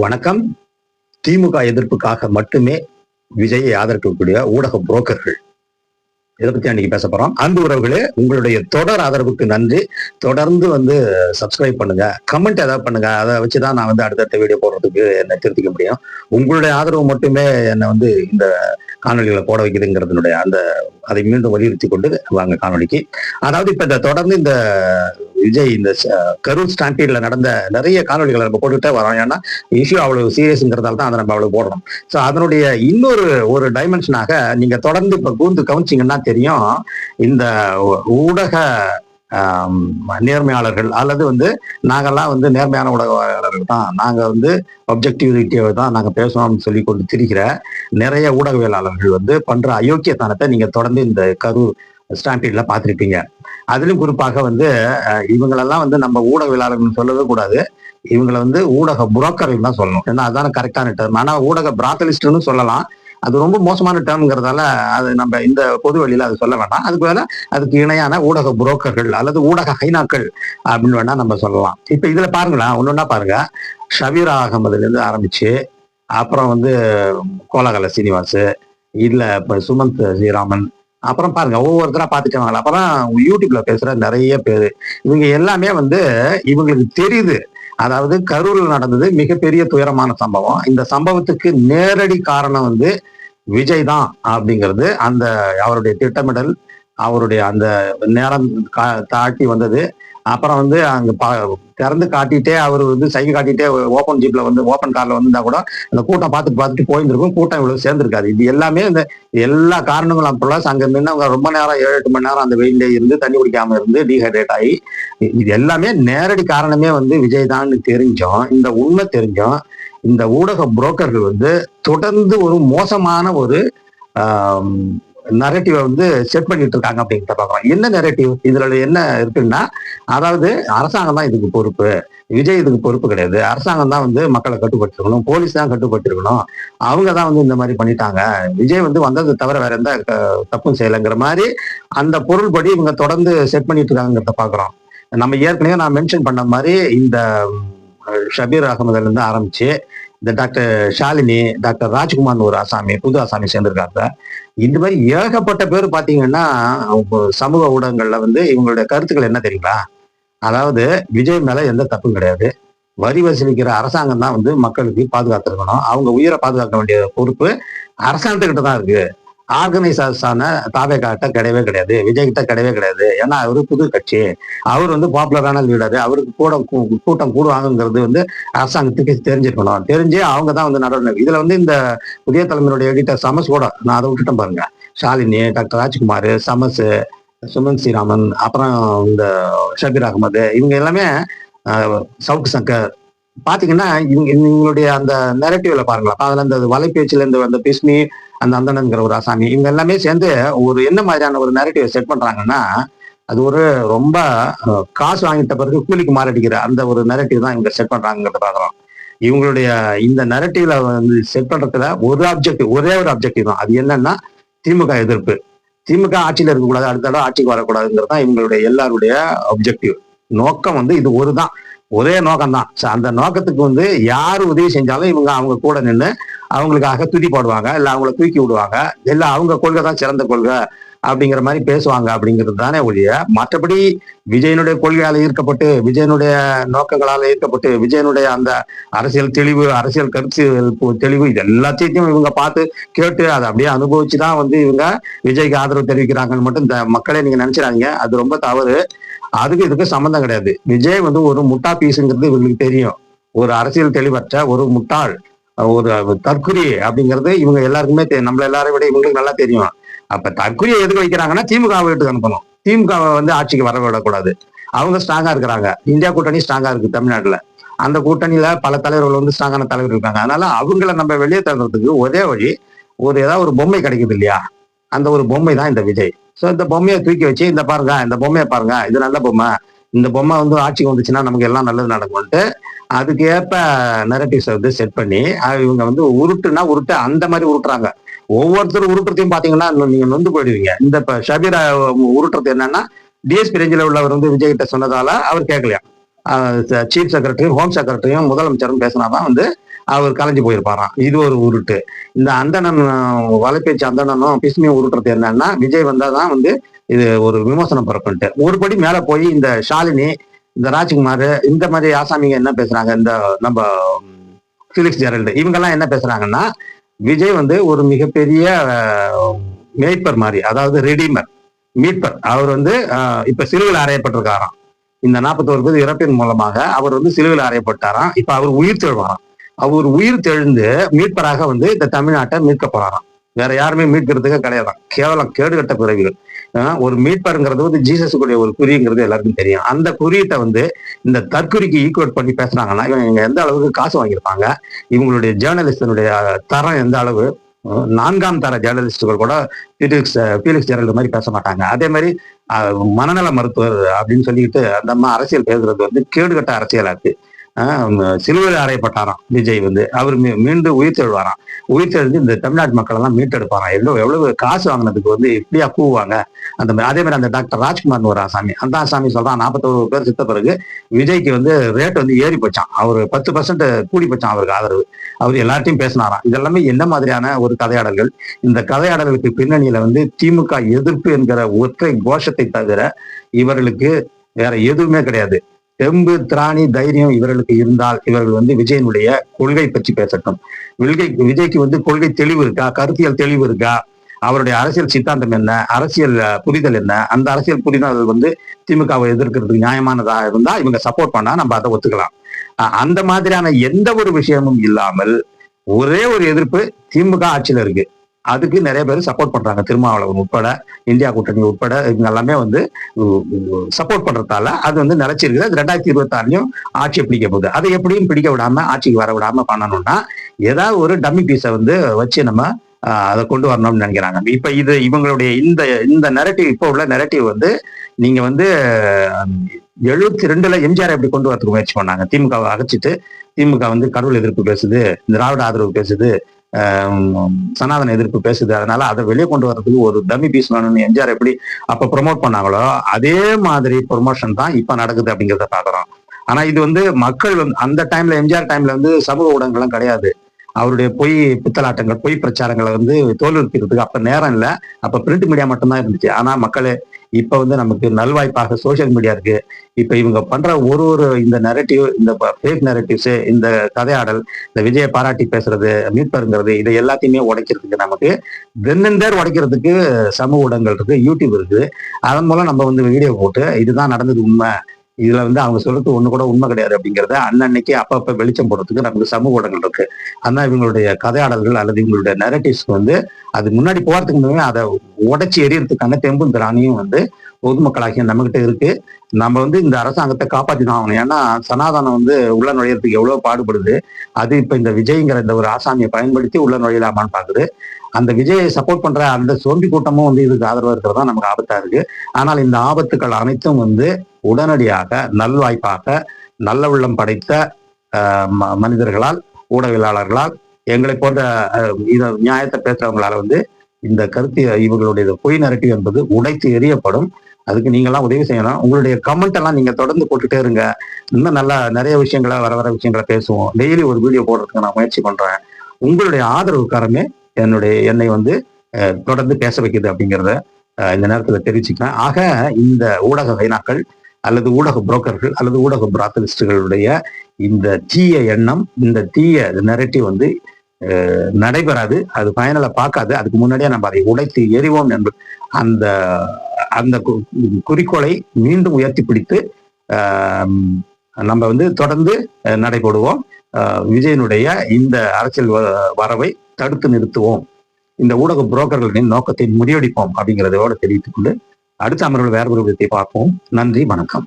வணக்கம். திமுக எதிர்ப்புக்காக மட்டுமே விஜயை ஆதரிக்கக்கூடிய ஊடக புரோக்கர்கள் இதை பத்தி அன்னைக்கு பேச போறோம். அன்பு உறவுகளே, உங்களுடைய தொடர் ஆதரவுக்கு நன்றி. தொடர்ந்து சப்ஸ்கிரைப் பண்ணுங்க, கமெண்ட் ஏதாவது பண்ணுங்க. அதை வச்சுதான் நான் அடுத்தடுத்த வீடியோ போடுறதுக்கு என்ன திருத்திக்க முடியும். உங்களுடைய ஆதரவு மட்டுமே என்னை இந்த காணொலிகளை போட வைக்குதுங்கிறதுனுடைய அதை மீண்டும் வலியுறுத்தி கொண்டு வாங்க காணொலிக்கு. அதாவது இப்ப தொடர்ந்து இந்த விஜய் இந்த கரூர் ஸ்டாம்பீட்ல நடந்த நிறைய காணொலிகளை நம்ம போட்டுக்கிட்டே வரோம். ஏன்னா இஷ்யூ அவ்வளவு சீரியஸ்ங்கிறதால தான் அதை நம்ம அவ்வளவு போடுறோம். ஸோ அதனுடைய இன்னொரு டைமென்ஷனாக நீங்க தொடர்ந்து இப்ப கூர்ந்து கவனிச்சிங்கன்னா தெரியும், இந்த ஊடக நேர்மையாளர்கள் அல்லது நாங்கெல்லாம் நேர்மையான ஊடகவாளர்கள் தான், நாங்க ஒப்ஜெக்டிவிட்டியை தான் நாங்க பேசுவோம்னு சொல்லி கொண்டு திரிகிற நிறைய ஊடகவியலாளர்கள் பண்ற அயோக்கியத்தனத்தை நீங்க தொடர்ந்து இந்த கரூர் ஸ்டாம்பீட்ல பார்த்திருப்பீங்க. அதிலும் குறிப்பாக இவங்களெல்லாம் நம்ம ஊடகவியலாளர்கள் சொல்லவே கூடாது, இவங்களை ஊடக புரோக்கர்கள் தான் சொல்லணும். ஏன்னா அதுதான கரெக்டான டேர்ம். ஆனா ஊடக பிராத்தலிஸ்ட்னு சொல்லலாம், அது ரொம்ப மோசமான டேர்ம்ங்கிறதால அது நம்ம இந்த பொது வழியில அது சொல்ல வேண்டாம். அதுக்கு வேலை அதுக்கு இணையான ஊடக புரோக்கர்கள் அல்லது ஊடக ஹைனாக்கள் அப்படின்னு வேணா நம்ம சொல்லலாம். இப்ப இதுல பாருங்களேன், ஒன்னொன்னா பாருங்க. ஷபீர் அகமதுல இருந்து ஆரம்பிச்சு அப்புறம் கோலாகல சீனிவாஸ், இல்ல இப்ப சுமந்த் ஸ்ரீராமன், அப்புறம் பாருங்க ஒவ்வொருத்தரா பார்த்துட்டு அப்புறம் யூடியூப்ல பேசுற நிறைய பேரு, இவங்க எல்லாமே இவங்களுக்கு தெரியுது. அதாவது கரூரில் நடந்தது மிகப்பெரிய துயரமான சம்பவம். இந்த சம்பவத்துக்கு நேரடி காரணம் விஜய் தான் அப்படிங்கிறது அவருடைய திட்டமிடல், அவருடைய அந்த நேரம் தாட்டி வந்தது. அப்புறம் அங்க திறந்து காட்டிட்டே அவர் சைக்கிள் காட்டிட்டே ஓப்பன் ஜீப்ல ஓப்பன் கார்ல வந்திருந்தா கூட அந்த கூட்டம் பார்த்துட்டு போயிருந்திருக்கும். கூட்டம் இவ்வளவு சேர்ந்திருக்காது. இது எல்லாமே எல்லா காரணங்களும் ப்ளஸ் அங்க நின்று ரொம்ப நேரம் 7-8 மணி நேரம் அந்த வெயிலே இருந்து தண்ணி குடிக்காம இருந்து டீஹைட்ரேட் ஆகி, இது எல்லாமே நேரடி காரணமே விஜய் தான் தெரிஞ்சோம். இந்த உண்மை தெரிஞ்சோம் இந்த ஊடக புரோக்கர்கள் தொடர்ந்து ஒரு மோசமான ஒரு நரேட்டிவ் செட் பண்ணிட்டு இருக்காங்க அப்படிங்கிறத பாக்குறோம். என்ன நரேட்டிவ் இதுல என்ன இருக்குன்னா, அதாவது அரசாங்கம் தான் இதுக்கு பொறுப்பு, விஜய் இதுக்கு பொறுப்பு கிடையாது, அரசாங்கம் தான் மக்களை கட்டுப்பட்டிருக்கணும், போலீஸ் தான் கட்டுப்பட்டிருக்கணும், அவங்க தான் இந்த மாதிரி பண்ணிட்டாங்க, விஜய் வந்தது தவிர வேற எந்த தப்பும் செய்யலைங்கிற மாதிரி அந்த பொருள்படி இவங்க தொடர்ந்து செட் பண்ணிட்டு இருக்காங்கிறத பாக்குறோம். நம்ம ஏற்கனவே நான் மென்ஷன் பண்ண மாதிரி இந்த ஷபீர் அகமதுல இருந்து ஆரம்பிச்சு இந்த டாக்டர் ஷாலினி, டாக்டர் ராஜ்குமார் ஒரு ஆசாமி, புது ஆசாமி சேர்ந்திருக்காங்க. இந்த மாதிரி ஏகப்பட்ட பேர் பாத்தீங்கன்னா சமூக ஊடகங்கள்ல இவங்களுடைய கருத்துக்கள் என்ன தெரியுங்களா? அதாவது விஜய் மேல எந்த தப்பும் கிடையாது, வரி வசூலிக்கிற அரசாங்கம் தான் மக்களுக்கு பாதுகாத்திருக்கணும், அவங்க உயிரை பாதுகாக்க வேண்டிய பொறுப்பு அரசாங்கத்துக்கிட்ட தான் இருக்கு, ஆர்கனைசர்ஸான தாவேகிட்ட கிடையவே கிடையாது, விஜய் கிட்ட கிடையவே கிடையாது. ஏன்னா அவரு புது கட்சி, அவர் பாப்புலரான லீடரு, அவருக்கு கூட்டம் கூடுவாங்கிறது அரசாங்கத்துக்கு தெரிஞ்சிருக்கணும். தெரிஞ்சு அவங்க தான் நடவடிக்கை. இதுல இந்த புதிய தலைமையினுடைய எடிட்டர் சமஸ் கூட, நான் அதை விட்டுட்டேன் பாருங்க. ஷாலினி, டாக்டர் ராஜ்குமார், சமஸ், சுமந்த் ஸ்ரீராமன், அப்புறம் இந்த ஷபீர் அகமது, இவங்க எல்லாமே சவுக்கு சங்கர் பாத்தீங்கன்னா இவங்களுடைய அந்த நெரட்டிவ்ல பாருங்களா, அதுல அந்த வலைபேச்சுல இருந்து அந்த பிஸ்மி, அந்த அந்தனங்கிற ஒரு ஆசாமி, இவங்க எல்லாமே சேர்ந்து ஒரு என்ன மாதிரியான ஒரு நெரட்டிவ் செட் பண்றாங்கன்னா, அது ஒரு ரொம்ப காசு வாங்கிட்ட பிறகு கூலிக்கு மாறடிக்கிற அந்த ஒரு நெரட்டிவ் தான் இவங்க செட் பண்றாங்கிறத பாக்குறோம். இவங்களுடைய இந்த நெரட்டிவ்ல செட் பண்றதுல ஒரே ஒரு அப்ஜெக்டிவ் தான். அது என்னன்னா திமுக எதிர்ப்பு, திமுக ஆட்சியில இருக்கக்கூடாது, அடுத்த தடவை ஆட்சிக்கு வரக்கூடாதுங்கிறது தான் இவங்களுடைய எல்லாருடைய அப்ஜெக்டிவ். நோக்கம் இது ஒரே நோக்கம் தான். அந்த நோக்கத்துக்கு யாரு உதவி செஞ்சாலும் இவங்க அவங்க கூட நின்று அவங்களுக்காக துதி போடுவாங்க, இல்ல அவங்கள தூக்கி விடுவாங்க, இல்ல அவங்க கொள்கை தான் சிறந்த கொள்கை அப்படிங்கிற மாதிரி பேசுவாங்க அப்படிங்கிறது தானே ஒழிய, மற்றபடி விஜயனுடைய கொள்கையால ஈர்க்கப்பட்டு, விஜயனுடைய நோக்கங்களால ஈர்க்கப்பட்டு, விஜயனுடைய அந்த அரசியல் தெளிவு, அரசியல் கருத்து தெளிவு, இது எல்லாத்தையும் இவங்க பார்த்து கேட்டு அதை அப்படியே அனுபவிச்சுதான் இவங்க விஜய்க்கு ஆதரவு தெரிவிக்கிறாங்கன்னு மட்டும் இந்த மக்களே நீங்க நினைச்சிடாதீங்க. அது ரொம்ப தவறு. அதுக்கு இதுக்கு சம்மந்தம் கிடையாது. விஜய் ஒரு முட்டா பீஸுங்கிறது இவங்களுக்கு தெரியும். ஒரு அரசியல் தெளிவற்ற ஒரு முட்டாள், ஒரு தற்குறி அப்படிங்கிறது இவங்க எல்லாருக்குமே நம்மள எல்லாரை விட இவங்களுக்கு நல்லா தெரியும். அப்ப தற்குறியை எதுக்கு வைக்கிறாங்கன்னா திமுக வீட்டுக்கு அனுப்பணும், திமுகவை ஆட்சிக்கு வர விடக்கூடாது. அவங்க ஸ்ட்ராங்கா இருக்கிறாங்க, இந்தியா கூட்டணி ஸ்ட்ராங்கா இருக்கு தமிழ்நாட்டுல, அந்த கூட்டணியில பல தலைவர்கள் ஸ்ட்ராங்கான தலைவர் இருக்காங்க. அதனால அவங்கள நம்ம வெளியே தள்ளுறதுக்கு ஒரே வழி, ஏதாவது ஒரு பொம்மை கிடைக்குது இல்லையா, அந்த ஒரு பொம்மை தான் இந்த விஜய். ஸோ இந்த பொம்மையை தூக்கி வச்சு, இந்த பாருங்க, இந்த பொம்மையை பாருங்க, இது நல்ல பொம்மை, இந்த பொம்மை ஆட்சிக்கு வந்துச்சுன்னா நமக்கு எல்லாம் நல்லது நடக்கும்ட்டு அதுக்கு ஏற்ப நெரட்டிவ்ஸ் செட் பண்ணி இவங்க உருட்டுனா உருட்டு அந்த மாதிரி உருட்டுறாங்க. ஒவ்வொருத்தரும் உருட்டுறதையும் பாத்தீங்கன்னா நீங்க நொந்து போயிடுவீங்க. இந்த இப்ப ஷபீரா உருட்டுறது என்னன்னா, டிஎஸ்பி ரேஞ்சில் உள்ளவர் விஜய் கிட்ட சொன்னதால அவர் கேட்கலையா, சீஃப் செக்ரட்டரியும் ஹோம் செக்ரட்டரியும் முதலமைச்சரும் பேசினாதான் அவர் கலைஞ்சு போயிருப்பாராம். இது ஒரு உருட்டு. இந்த அந்தணன் வலைபேச்சு அந்தணனும் பிஸ்மியும் உருட்டுறது என்னன்னா, விஜய் வந்தாதான் வந்து இது ஒரு விமர்சனம் பிறப்புன்ட்டு ஒரு படி மேல போய் இந்த ஷாலினி, இந்த ராஜ்குமார், இந்த மாதிரி ஆசாமிங்க என்ன பேசுறாங்க, இந்த நம்ம பிலிக்ஸ் ஜெரல்டு இவங்கெல்லாம் என்ன பேசுறாங்கன்னா, விஜய் வந்து ஒரு மிகப்பெரிய மேய்ப்பர் மாதிரி, அதாவது ரெடிமர் மீட்பர். அவர் வந்து இப்ப சிலுவையில் அறையப்பட்டிருக்காராம். இந்த 41 பேர் இறப்பின் மூலமாக அவர் வந்து சிலுவையில் அறையப்பட்டாராம். இப்ப அவர் உயிர் தெழுவாராம். அவர் உயிர் தெழுந்து மீட்பராக வந்து இந்த தமிழ்நாட்டை மீட்க போறாராம். வேற யாருமே மீட்கிறதுக்கு கிடையாதான். கேவலம் கேடுகட்ட பிறவிகள். ஒரு மீட்பருங்கிறது வந்து ஜீசஸுக்குடைய ஒரு குறிங்கிறது எல்லாருக்கும் தெரியும். அந்த குறியீட்டை வந்து இந்த தற்குறிக்கு ஈக்குவேட் பண்ணி பேசுறாங்கன்னா இவங்க எந்த அளவுக்கு காசு வாங்கியிருப்பாங்க, இவங்களுடைய ஜேர்னலிஸ்டனுடைய தரம் எந்த அளவு. 4ஆம் தர ஜேர்னலிஸ்டுகள் கூட ஃபீலிக்ஸ் ஜெரல்டு மாதிரி பேச மாட்டாங்க. அதே மாதிரி மனநல மருத்துவர் அப்படின்னு சொல்லிட்டு அந்த அம்மா அரசியல் பேசுறது வந்து கேடுகட்ட அரசியலா இருக்கு. சிலுவையில் அறையப்பட்டாராம் விஜய் வந்து. அவர் மீண்டும் உயிர் தெழுவாராம். உயிர் தெழுந்து இந்த தமிழ்நாட்டு மக்கள் எல்லாம் மீட்டெடுப்பாராம். எவ்வளவு காசு வாங்கினதுக்கு வந்து இப்படியா கூவாங்க. அதே மாதிரி அந்த டாக்டர் ராஜ்குமார்னு ஒரு ஆசாமி, அந்த ஆசாமி சொல்றான் 41 பேர் செத்த பிறகு விஜய்க்கு வந்து ரேட் வந்து ஏறி போச்சான். அவர் 10% கூடி போச்சான் அவருக்கு ஆதரவு. அவர் எல்லார்ட்டையும் பேசினாராம். இதெல்லாமே என்ன மாதிரியான ஒரு கதையாடல்கள். இந்த கதையாடலுக்கு பின்னணியில வந்து திமுக எதிர்ப்பு என்கிற ஒற்றை கோஷத்தை தவிர இவர்களுக்கு வேற எதுவுமே கிடையாது. தெம்பு, திராணி, தைரியம் இவர்களுக்கு இருந்தால் இவர்கள் வந்து விஜயனுடைய கொள்கை பற்றி பேசட்டும். விஜய்க்கு வந்து கொள்கை தெளிவு இருக்கா, கருத்தியல் தெளிவு இருக்கா, அவருடைய அரசியல் சித்தாந்தம் என்ன, அரசியல் புரிதல் என்ன, அந்த அரசியல் புரிதல் வந்து திமுகவை எதிர்க்கிறதுக்கு நியாயமானதா இருந்தா இவங்க சப்போர்ட் பண்ணா நம்ம அதை ஒத்துக்கலாம். அந்த மாதிரியான எந்த ஒரு விஷயமும் இல்லாமல் ஒரே ஒரு எதிர்ப்பு திமுக ஆட்சியில இருக்கு, அதுக்கு நிறைய பேர் சப்போர்ட் பண்றாங்க. திருமாவளவன் உட்பட, இந்தியா கூட்டணி உட்பட இவங்க எல்லாமே வந்து சப்போர்ட் பண்றதால அது வந்து நிலைச்சிருக்கு. அது 2026லயும் ஆட்சியை பிடிக்க போகுது. அதை எப்படியும் பிடிக்க விடாம, ஆட்சிக்கு வர விடாம பண்ணணும்னா ஏதாவது ஒரு டம்மி பீஸை வந்து வச்சு நம்ம அதை கொண்டு வரணும்னு நினைக்கிறாங்க. இப்ப இது இவங்களுடைய இந்த நெரட்டிவ், இப்போ உள்ள நெரட்டிவ் வந்து நீங்க வந்து 72ல எம்ஜிஆர் எப்படி கொண்டு வரதுக்கு முயற்சி பண்ணாங்க. திமுகவை அகச்சிட்டு திமுக வந்து கடவுள் எதிர்ப்பு பேசுது, திராவிட ஆதரவு பேசுது, சனாதன எதிர்ப்பு பேசுது, அதனால அதை வெளியே கொண்டு வர்றதுக்கு ஒரு டம்மி பீஸ் வேணும்னு எம்ஜிஆர் எப்படி அப்ப ப்ரொமோட் பண்ணாங்களோ அதே மாதிரி ப்ரொமோஷன் தான் இப்ப நடக்குது அப்படிங்கிறத பாக்குறோம். ஆனா இது வந்து மக்கள் வந்து அந்த டைம்ல, எம்ஜிஆர் டைம்ல வந்து சமூக ஊடகங்கள்லாம் கிடையாது. அவருடைய பொய் பித்தலாட்டங்கள், பொய் பிரச்சாரங்களை வந்து தோல்விக்கிறதுக்கு அப்ப நேரம் இல்லை. அப்ப பிரிண்ட் மீடியா மட்டும்தான் இருந்துச்சு. ஆனா மக்களே இப்ப வந்து நமக்கு நல்வாய்ப்பாக சோசியல் மீடியா இருக்கு. இப்ப இவங்க பண்ற ஒரு இந்த நெரட்டிவ், இந்த ஃபேக் நெரட்டிவ்ஸ், இந்த கதையாடல், இந்த விஜயை பாராட்டி பேசுறது, மீட்பருங்கிறது, இதை எல்லாத்தையுமே உடைக்கிறதுக்கு நமக்கு தென்னந்தேர் உடைக்கிறதுக்கு சமூக ஊடகங்கள் இருக்கு, யூடியூப் இருக்கு. அதன் மூலம் நம்ம வந்து வீடியோ போட்டு இதுதான் நடந்தது உண்மை, இதுல வந்து அவங்க சொல்றது ஒண்ணு கூட உண்மை கிடையாது அப்படிங்கிறத அன்னன்னைக்கு அப்பப்ப வெளிச்சம் போடுறதுக்கு நமக்கு சமூக ஊடகங்கள் இருக்கு. ஆனா இவங்களுடைய கதையாடல்கள் அல்லது இவங்களுடைய நெரட்டிவ்ஸ்க்கு வந்து அது முன்னாடி போறதுக்கு முன்னாடி அதை உடைச்சி எரியறதுக்கான தெம்பும் திராணியும் வந்து பொதுமக்களாகிய நம்மகிட்ட இருக்கு. நம்ம வந்து இந்த அரசாங்கத்தை காப்பாற்றி தான் ஆகணும். ஏன்னா சனாதனம் வந்து உள்ள நுழையறதுக்கு எவ்வளவு பாடுபடுது. அது இப்ப இந்த விஜய்ங்கிற இந்த ஒரு ஆசாமியை பயன்படுத்தி உள்ள நுழையலாமான்னு பாக்குது. அந்த விஜயை சப்போர்ட் பண்ற அந்த சோம்பி கூட்டமும் வந்து இதுக்கு ஆதரவா இருக்கிறதா நமக்கு ஆபத்தா இருக்கு. ஆனால் இந்த ஆபத்துக்கள் அனைத்தும் வந்து உடனடியாக நல்வாய்ப்பாக நல்ல உள்ளம் படைத்த மனிதர்களால், ஊடகவியலாளர்களால், எங்களை போன்ற இத நியாயத்தை பேசுறவங்களால வந்து இந்த கருத்து, இவர்களுடைய பொய் நெரட்டிவ் என்பது உடைத்து எறியப்படும். அதுக்கு நீங்கெல்லாம் உதவி செய்யணும். உங்களுடைய கமெண்ட் எல்லாம் நீங்க தொடர்ந்து போட்டுட்டே இருங்க. இன்னும் நல்லா நிறைய விஷயங்களை வர விஷயங்களை பேசுவோம். டெய்லி ஒரு வீடியோ போடுறதுக்கு நான் முயற்சி பண்றேன். உங்களுடைய ஆதரவுக்காரமே என்னை வந்து தொடர்ந்து பேச வைக்குது அப்படிங்கிறத இந்த நேரத்துல தெரிவிச்சுக்கிறேன். ஆக இந்த ஊடக வைனாக்கள் அல்லது ஊடக புரோக்கர்கள் அல்லது ஊடக பிராத்தலிஸ்டுகளுடைய இந்த தீய எண்ணம், இந்த தீய நெரட்டிவ் வந்து நடைபெறாது. அது பயனில பார்க்காது. அதுக்கு முன்னாடியே நம்ம அதை உடைத்து எறிவோம் என்று அந்த அந்த குறிக்கோளை மீண்டும் உயர்த்தி பிடித்து நம்ம வந்து தொடர்ந்து நடைபோடுவோம். விஜயனுடைய இந்த அரசியல் வரவை தடுத்து நிறுத்துவோம். இந்த ஊடக புரோக்கர்களின் நோக்கத்தை முறியடிப்போம் அப்படிங்கிறதோட தெரிவித்துக் கொண்டு அடுத்த அமர்வில் வேற ஒரு விதத்தை பார்ப்போம். நன்றி, வணக்கம்.